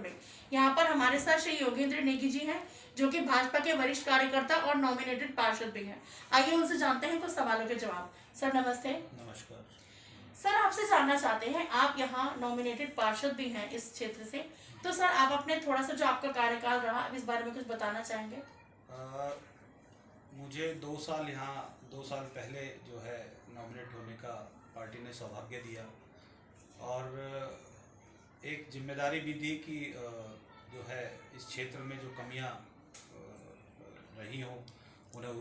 में। यहाँ पर हमारे साथ श्री योगेंद्र नेगी जी हैं, जो कि भाजपा के वरिष्ठ कार्यकर्ता और नॉमिनेटेड पार्षद भी हैं। आइए उनसे जानते हैं कुछ सवालों के जवाब। सर नमस्ते। नमस्कार। सर आपसे जानना चाहते हैं, आप यहाँ नॉमिनेटेड पार्षद भी हैं इस क्षेत्र से, तो सर आप अपने थोड़ा सा जो आपका कार्यकाल रहा इस बारे में कुछ बताना चाहेंगे? मुझे 2 साल यहाँ 2 साल पहले जो है नॉमिनेट होने का पार्टी ने सौभाग्य दिया और एक जिम्मेदारी भी दी कि जो है इस क्षेत्र में जो कमियां रही हों उन्हें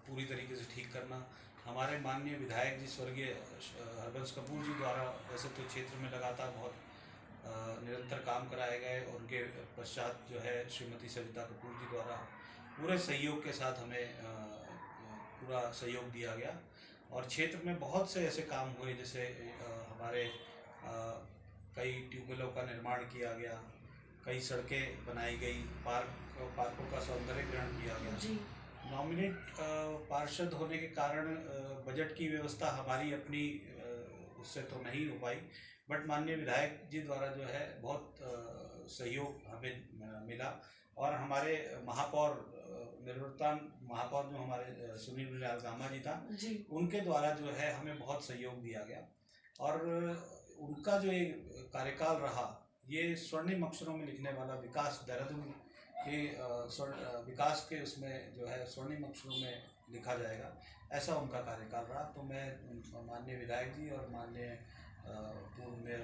पूरी तरीके से ठीक करना। हमारे माननीय विधायक जी स्वर्गीय हरबंस कपूर जी द्वारा वैसे तो क्षेत्र में लगातार बहुत निरंतर काम कराए गए और उनके पश्चात जो है श्रीमती सविता कपूर जी द्वारा पूरे सहयोग के साथ हमें पूरा सहयोग दिया गया और क्षेत्र में बहुत से ऐसे काम हुए जैसे हमारे कई ट्यूबवेलों का निर्माण किया गया, कई सड़कें बनाई गई, पार्कों का सौंदर्यीकरण किया गया जी। नॉमिनेट पार्षद होने के कारण बजट की व्यवस्था हमारी अपनी उससे तो नहीं हो पाई, बट माननीय विधायक जी द्वारा जो है बहुत सहयोग हमें मिला और हमारे महापौर निर्वर्तमान महापौर जो हमारे सुनील लाल गामा जी था जी। उनके द्वारा जो है हमें बहुत सहयोग दिया गया और उनका जो ये कार्यकाल रहा ये स्वर्णिम अक्षरों में लिखने वाला विकास देहरादून के विकास के उसमें जो है स्वर्णिम अक्षरों में लिखा जाएगा, ऐसा उनका कार्यकाल रहा। तो मैं माननीय विधायक जी और माननीय पूर्व मेयर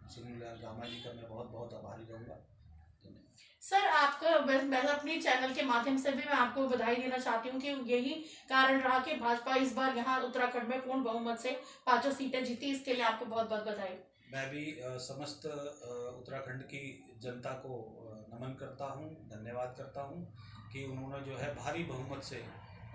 सुनील लाल गामा जी का मैं बहुत बहुत आभारी रहूँगा। सर आपका मैं अपनी चैनल के माध्यम से भी मैं आपको बधाई देना चाहती हूँ कि यही कारण रहा कि भाजपा इस बार यहाँ उत्तराखंड में पूर्ण बहुमत से 5 सीटें जीती। इसके लिए आपको बहुत बहुत बधाई। मैं भी समस्त उत्तराखंड की जनता को नमन करता हूँ, धन्यवाद करता हूँ कि उन्होंने जो है भारी बहुमत से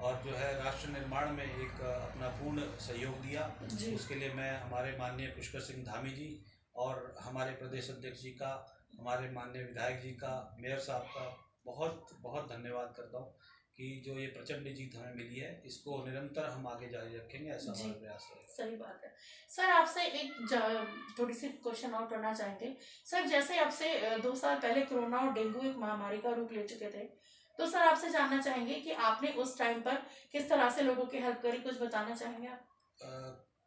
और जो है राष्ट्र निर्माण में एक अपना पूर्ण सहयोग दिया। उसके लिए मैं हमारे माननीय पुष्कर सिंह धामी जी और हमारे प्रदेश अध्यक्ष जी का, हमारे माननीय विधायक जी का, मेयर साहब का बहुत बहुत धन्यवाद करता हूँ कि जो ये प्रचंड जीत हमें मिली है इसको निरंतर हम आगे जारी रखेंगे, ऐसा हमारा प्रयास है। सही बात है। सर आपसे एक थोड़ी सी क्वेश्चन और करना चाहेंगे। सर जैसे आपसे 2 साल पहले कोरोना और डेंगू एक महामारी का रूप ले चुके थे, तो सर आपसे जानना चाहेंगे कि आपने उस टाइम पर किस तरह से लोगों की हेल्प करी, कुछ बताना चाहेंगे आप?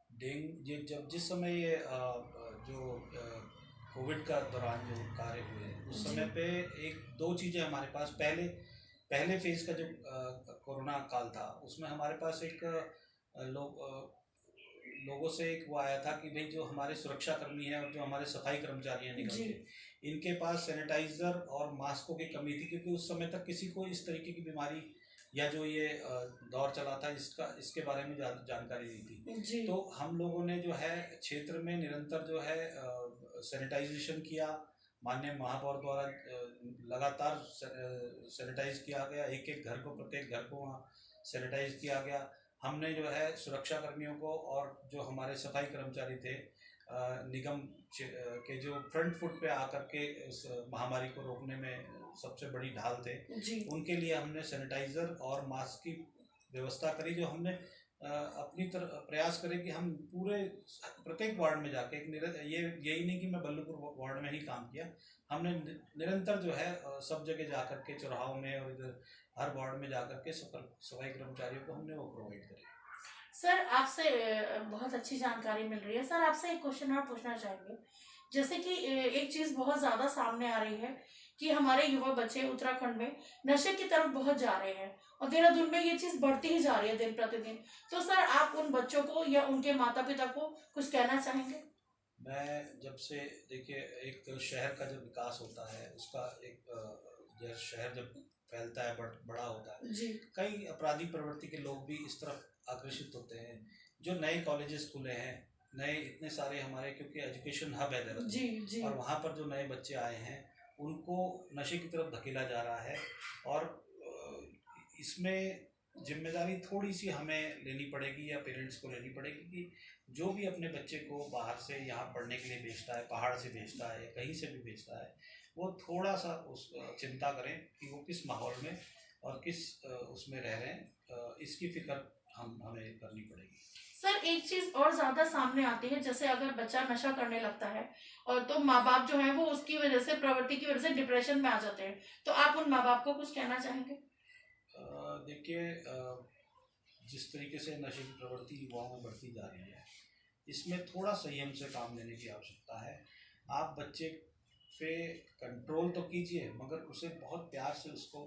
डेंगू जब जिस समय ये जो कोविड का दौरान जो कार्य हुए उस समय पे एक दो चीज़ें हमारे पास पहले फेज का जो कोरोना काल था उसमें हमारे पास एक लोगों से एक वो आया था कि भाई जो हमारे सुरक्षा कर्मी हैं और जो हमारे सफाई कर्मचारी हैं निगम के, इनके पास सैनिटाइजर और मास्कों की कमी थी क्योंकि उस समय तक किसी को इस तरीके की बीमारी या जो ये दौर चला था इसके बारे में जानकारी नहीं थी। तो हम लोगों ने जो है क्षेत्र में निरंतर जो है सैनिटाइजेशन किया, माननीय महापौर द्वारा लगातार सैनिटाइज किया गया, एक घर को प्रत्येक घर को वहाँ सैनिटाइज किया गया। हमने जो है सुरक्षा कर्मियों को और जो हमारे सफाई कर्मचारी थे निगम के जो फ्रंट फुट पे आकर के उस महामारी को रोकने में सबसे बड़ी ढाल थे, उनके लिए हमने सैनिटाइजर और मास्क की व्यवस्था करी, जो हमने अपनी तरफ प्रयास करें कि हम पूरे प्रत्येक वार्ड में जाके यही नहीं कि मैं बल्लूपुर वार्ड में ही काम किया, हमने निरंतर जो है सब जगह जाकर के चौराहों में और इधर हर वार्ड में जाकर के सफाई कर्मचारियों को हमने वो प्रोवाइड करी। सर आपसे बहुत अच्छी जानकारी मिल रही है। सर आपसे एक क्वेश्चन और पूछना चाहेंगे, जैसे कि एक चीज़ बहुत ज़्यादा सामने आ रही है कि हमारे युवा बच्चे उत्तराखंड में नशे की तरफ बहुत जा रहे हैं और देहरादून में ये चीज़ बढ़ती ही जा रही है दिन प्रतिदिन। तो सर आप उन बच्चों को या उनके माता पिता को कुछ कहना चाहेंगे? मैं जब से देखिए एक शहर का जब विकास होता है उसका एक शहर जब फैलता है बड़ा होता है, कई आपराधिक प्रवृत्ति के लोग भी इस तरफ आकर्षित होते हैं। जो नए कॉलेजेस खुले हैं, नए इतने सारे हमारे, क्योंकि एजुकेशन हब है देहरादून और वहाँ पर जो नए बच्चे आए हैं उनको नशे की तरफ धकेला जा रहा है और इसमें जिम्मेदारी थोड़ी सी हमें लेनी पड़ेगी या पेरेंट्स को लेनी पड़ेगी कि जो भी अपने बच्चे को बाहर से यहाँ पढ़ने के लिए भेजता है, पहाड़ से भेजता है या कहीं से भी भेजता है, वो थोड़ा सा उस चिंता करें कि वो किस माहौल में और किस उसमें रह रहे हैं, इसकी फिक्र हमें करनी पड़ेगी। सर एक चीज और ज्यादा सामने आती है, जैसे अगर बच्चा नशा करने लगता है और तो माँ बाप जो है वो उसकी वजह से, प्रवृत्ति की वजह से डिप्रेशन में आ जाते हैं, तो आप उन माँ बाप को कुछ कहना चाहेंगे? देखिए, जिस तरीके से नशे की प्रवृत्ति युवाओं में बढ़ती जा रही है, इसमें थोड़ा संयम से काम लेने की आवश्यकता है। आप बच्चे पे कंट्रोल तो कीजिए, मगर उसे बहुत प्यार से उसको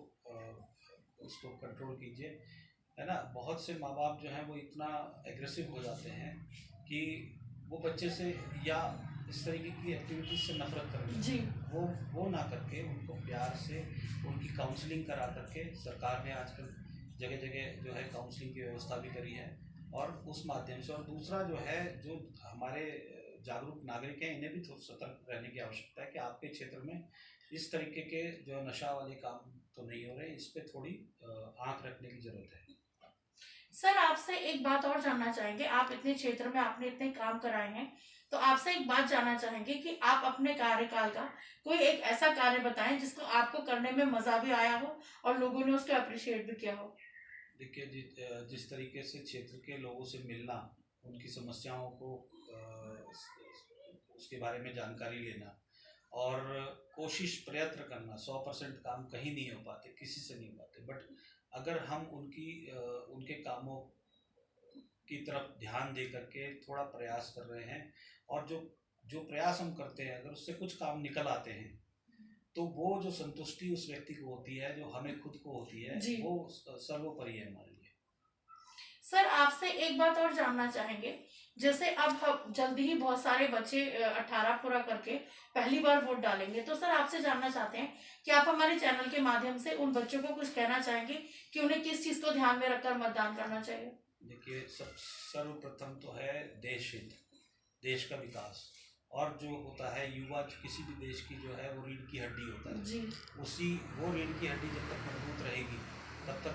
कंट्रोल कीजिए, है ना। बहुत से माँ बाप जो हैं वो इतना एग्रेसिव हो जाते हैं कि वो बच्चे से या इस तरीके की एक्टिविटीज से नफरत करते हैं। जी। वो ना करके उनको प्यार से उनकी काउंसलिंग करा करके, सरकार ने आजकल जगह जगह जो है काउंसलिंग की व्यवस्था भी करी है, और उस माध्यम से। और दूसरा जो है, जो हमारे जागरूक नागरिक हैं, इन्हें भी थोड़ा सतर्क रहने की आवश्यकता है कि आपके क्षेत्र में इस तरीके के जो नशा वाले काम तो नहीं हो रहे, इस पे थोड़ी आंख रखने की जरूरत है। सर आपसे एक बात और जानना चाहेंगे, आप इतने क्षेत्र में आपने इतने काम कराए हैं, तो आपसे एक बात जानना चाहेंगे कि आप अपने कार्यकाल का कोई एक ऐसा कार्य बताएं जिसको आपको करने में मजा भी आया हो और लोगों ने उसको अप्रिशिएट भी किया हो। देखिए, जिस तरीके से क्षेत्र के लोगों से मिलना, उनकी समस्याओं को उसके बारे में जानकारी लेना, और कोशिश प्रयत्न करना। 100% काम कहीं नहीं हो पाते, किसी से नहीं हो पाते, बट अगर हम उनके कामों की तरफ ध्यान दे करके थोड़ा प्रयास कर रहे हैं, और जो जो प्रयास हम करते हैं अगर उससे कुछ काम निकल आते हैं, तो वो जो संतुष्टि उस व्यक्ति को होती है, जो हमें खुद को होती है, जी। वो सर्वोपरि है हमारे लिए। सर आपसे एक बात और जानना चाहेंगे, जैसे अब हम जल्दी ही बहुत सारे बच्चे 18 पूरा करके पहली बार वोट डालेंगे, तो सर आपसे जानना चाहते हैं कि आप हमारे चैनल के माध्यम से उन बच्चों को कुछ कहना चाहेंगे कि उन्हें किस चीज को ध्यान में रखकर मतदान करना चाहिए? देखिए, सर्वप्रथम तो है देश हित, देश का विकास। और जो होता है युवा, किसी भी देश की जो है वो रीढ़ की हड्डी होता है। जी। वो रीढ़ की हड्डी जब तक मजबूत रहेगी तब तक